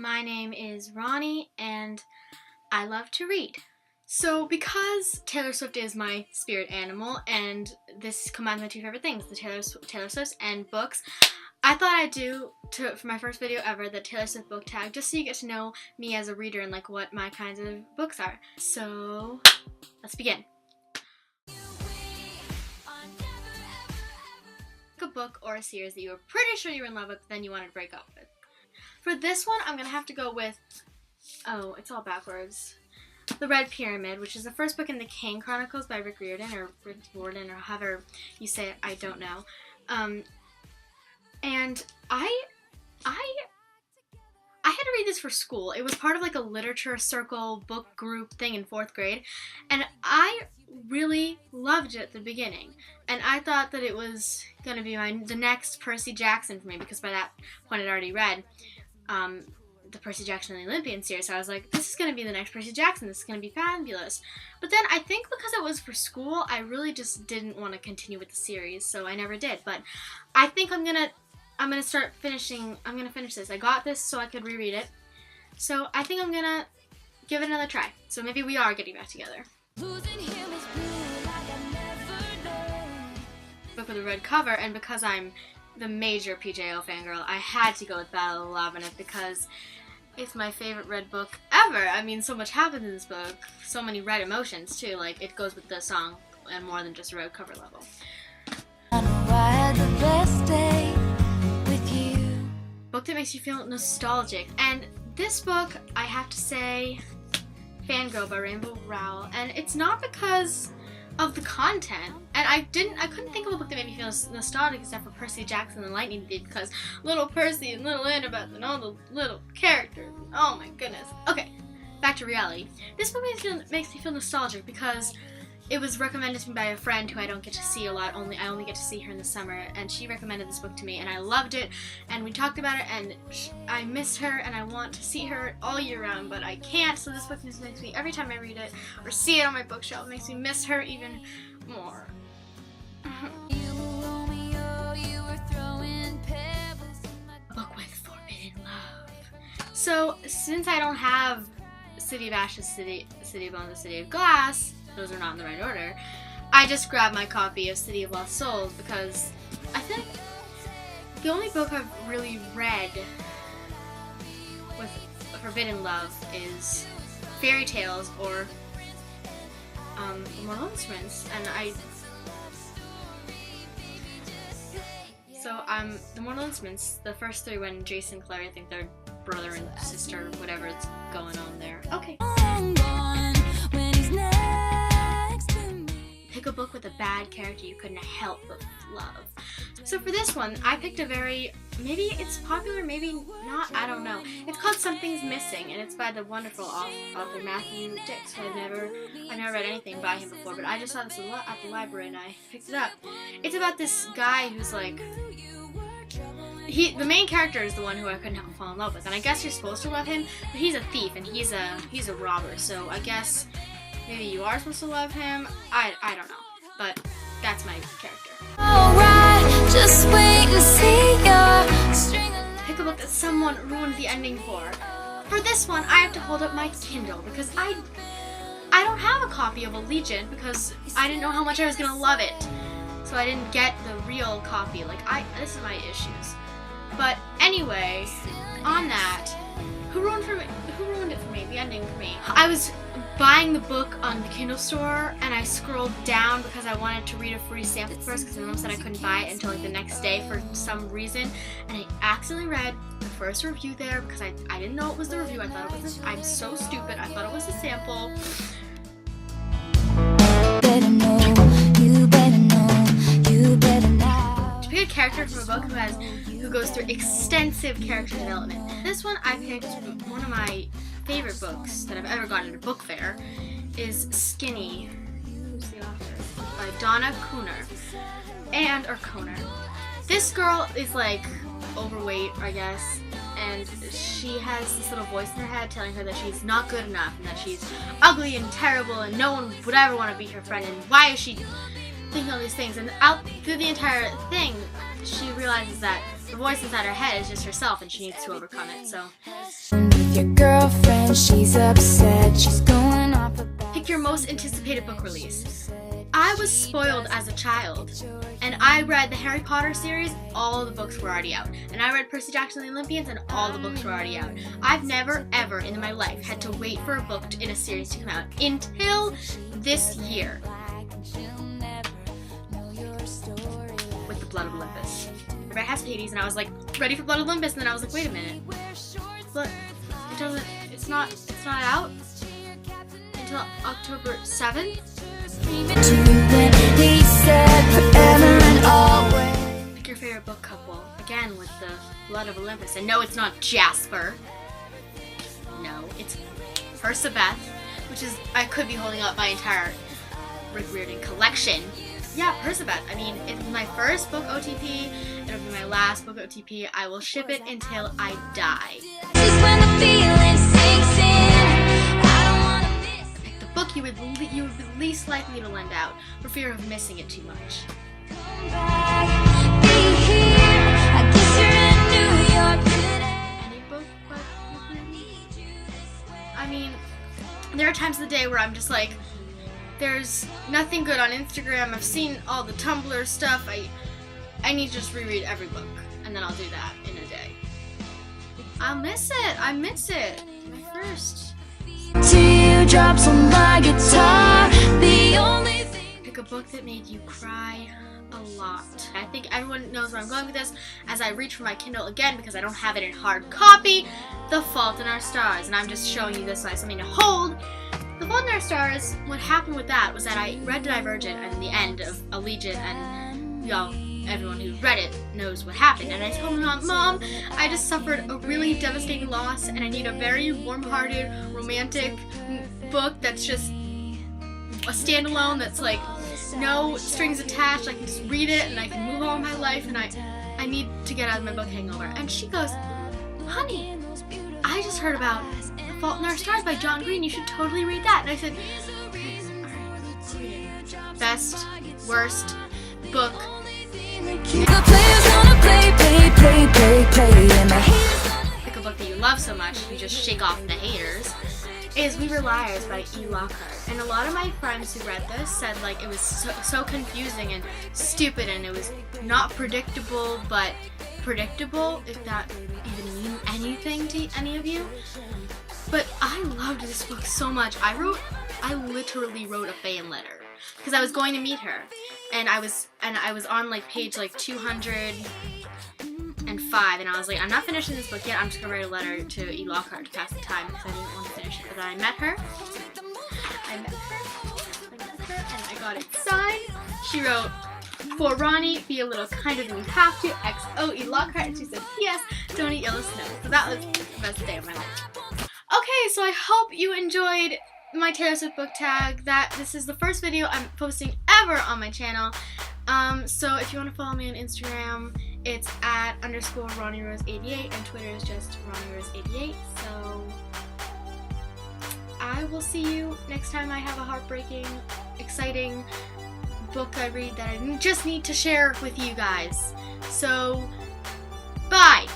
My name is Ronnie, and I love to read. So because Taylor Swift is my spirit animal, and this combines my two favorite things, the Taylor Swift and books, I thought I'd do, for my first video ever, the Taylor Swift book tag, just so you get to know me as a reader and like what my kinds of books are. So, let's begin. A book or a series that you were pretty sure you were in love with, but then you wanted to break up with. For this one, I'm gonna have to go with, oh, it's all backwards. The Red Pyramid, which is the first book in the Kane Chronicles by Rick Riordan, or or however you say it, I don't know. And I had to read this for school. It was part of like a literature circle book group thing in 4th grade, and I really loved it at the beginning. And I thought that it was gonna be the next Percy Jackson for me, because by that point I'd already read the Percy Jackson and the Olympian series. So I was like, this is gonna be the next Percy Jackson. This is gonna be fabulous. But then I think because it was for school, I really just didn't want to continue with the series, so I never did. But I think I'm gonna finish this. I got this so I could reread it. So I think I'm gonna give it another try. So maybe we are getting back together. Book with a red cover, and because I'm the major PJO fangirl, I had to go with Battle of the Labyrinth because it's my favorite red book ever. I mean, so much happens in this book. So many red emotions too. Like, it goes with the song and more than just a red cover level. Book that makes you feel nostalgic. And this book, I have to say, Fangirl by Rainbow Rowell. And it's not because of the content. And I couldn't think of a book that made me feel nostalgic except for Percy Jackson and Lightning Thief, because little Percy and little Annabeth and all the little characters. Oh my goodness. Okay, back to reality. This book makes me feel nostalgic because it was recommended to me by a friend who I don't get to see a lot. I only get to see her in the summer, and she recommended this book to me, and I loved it, and we talked about it, and I miss her, and I want to see her all year round, but I can't, so this book just makes me, every time I read it, or see it on my bookshelf, it makes me miss her even more. A book with forbidden love. So, since I don't have City of Ashes, City of Bones, and City of Glass, those are not in the right order, I just grabbed my copy of City of Lost Souls because I think the only book I've really read with forbidden love is fairy tales or The Mortal Instruments, and The Mortal Instruments, the first 3 when Jason and Claire, I think they're brother and sister, whatever's going on there. Okay. Pick a book with a bad character you couldn't help but love. So for this one, I picked a very, maybe it's popular, maybe not, I don't know. It's called Something's Missing, and it's by the wonderful author Matthew Dix. I've never read anything by him before, but I just saw this at the library and I picked it up. It's about this guy who's like, the main character is the one who I couldn't help fall in love with, and I guess you're supposed to love him, but he's a thief and he's a robber, so I guess maybe you are supposed to love him. I don't know, but that's my character. Alright, just wait and see your string. Pick a book that someone ruined the ending for. For this one, I have to hold up my Kindle because I don't have a copy of Allegiant because I didn't know how much I was gonna love it, so I didn't get the real copy. Like, this is my issues. But anyway, on that, who ruined it for me? The ending for me. I was buying the book on the Kindle store, and I scrolled down because I wanted to read a free sample first, because my mom said I couldn't buy it until like the next day for some reason, and I accidentally read the first review there because I didn't know it was the review. I thought it was I'm so stupid. I thought it was a sample. To pick a character from a book who goes through extensive character development. This one I picked one of my favorite books that I've ever gotten at a book fair is Skinny, who's the author? By Donna Conner. This girl is like overweight, I guess, and she has this little voice in her head telling her that she's not good enough and that she's ugly and terrible and no one would ever want to be her friend, and why is she thinking all these things. And out through the entire thing, she realizes that the voice inside her head is just herself, and she needs to overcome it. So With your girlfriend, she's upset. She's going off about. pick your most anticipated book release. I was spoiled as a child, and I read the Harry Potter series. All the books were already out, and I read Percy Jackson and the Olympians, and all the books were already out. I've never ever in my life had to wait for a book in a series to come out until this year with the Blood of Olympus. I read House of Hades, and I was like ready for Blood of Olympus, and then I was like, wait a minute, but it's not out until October 7th. Pick your favorite book couple, again with the Blood of Olympus. And no, it's not Jasper. No, it's Percabeth, which is, I could be holding up my entire Rick Riordan collection. Yeah, Percabeth. I mean, it's my first book OTP. It'll be my last book OTP. I will ship it until I die. Book you would be least likely to lend out for fear of missing it too much. Any book? I mean, there are times of the day where I'm just like, there's nothing good on Instagram. I've seen all the Tumblr stuff. I need to just reread every book, and then I'll do that in a day. I'll miss it. I miss it. My first. Teardrops on my guitar, the only thing. Pick a book that made you cry a lot. I think everyone knows where I'm going with this as I reach for my Kindle again because I don't have it in hard copy. The Fault in Our Stars, and I'm just showing you this so I have something to hold. The Fault in Our Stars, what happened with that was that I read Divergent and the end of Allegiant, and y'all, everyone who read it knows what happened. And I told my mom, I just suffered a really devastating loss and I need a very warm-hearted, romantic book that's just a standalone, that's like no strings attached. I can just read it and I can move on with my life, and I need to get out of my book hangover. And she goes, honey, I just heard about The Fault in Our Stars by John Green. You should totally read that. And I said, okay, alright, I'll read it. Best, worst book. The players gonna play, and the haters. Pick a book that you love so much you just shake off the haters. Is We Were Liars by E. Lockhart. And a lot of my friends who read this said like it was so confusing and stupid, and it was not predictable but predictable, if that even means anything to any of you. But I loved this book so much. I literally wrote a fan letter because I was going to meet her, and I was on like page like 205, and I was like, I'm not finishing this book yet. I'm just gonna write a letter to E. Lockhart to pass the time because I didn't want to finish it. But then I met her, and I got it signed. She wrote, for Ronnie, be a little kinder than you have to. XO E. Lockhart, and she said, P.S. Don't eat yellow snow. So that was the best day of my life. Okay, so I hope you enjoyed my Taylor Swift book tag. That this is the first video I'm posting ever on my channel. So if you want to follow me on Instagram, it's at _RonnieRose88, and Twitter is just RonnieRose88. So I will see you next time I have a heartbreaking, exciting book I read that I just need to share with you guys. So, bye!